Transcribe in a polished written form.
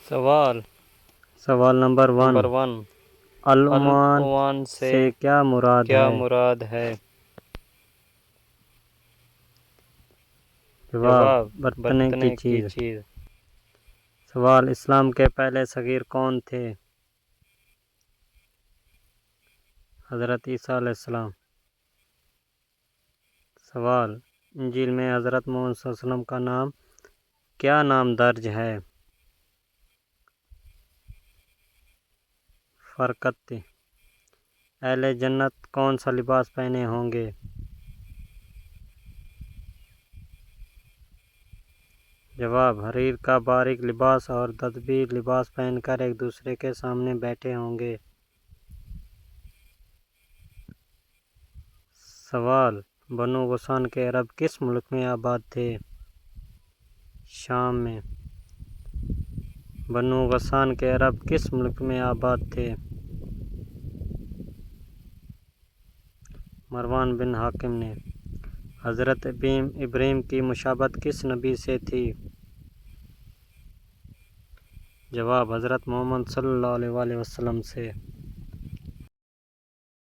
سوال نمبر 1، العنوان عنوان سے کیا مراد کیا ہے؟ مراد ہے؟ جواب، برتنے کی چیز۔ سوال، اسلام کے پہلے صغیر کون تھے؟ حضرت عیسیٰ علیہ السلام۔ سوال، انجیل میں حضرت محمد صلی اللہ علیہ وسلم کا کیا نام درج ہے؟ فرقت۔ اہل جنت کون سا لباس پہنے ہوں گے؟ جواب، حریر کا باریک لباس اور دبدر لباس پہن کر ایک دوسرے کے سامنے بیٹھے ہوں گے۔ سوال، بنو غسان کے عرب کس ملک میں آباد تھے؟ شام میں۔ بنو غسان کے عرب کس ملک میں آباد تھے؟ مروان بن حاکم نے۔ حضرت ابراہیم کی مشابہت کس نبی سے تھی؟ جواب، حضرت محمد صلی اللہ علیہ وسلم سے۔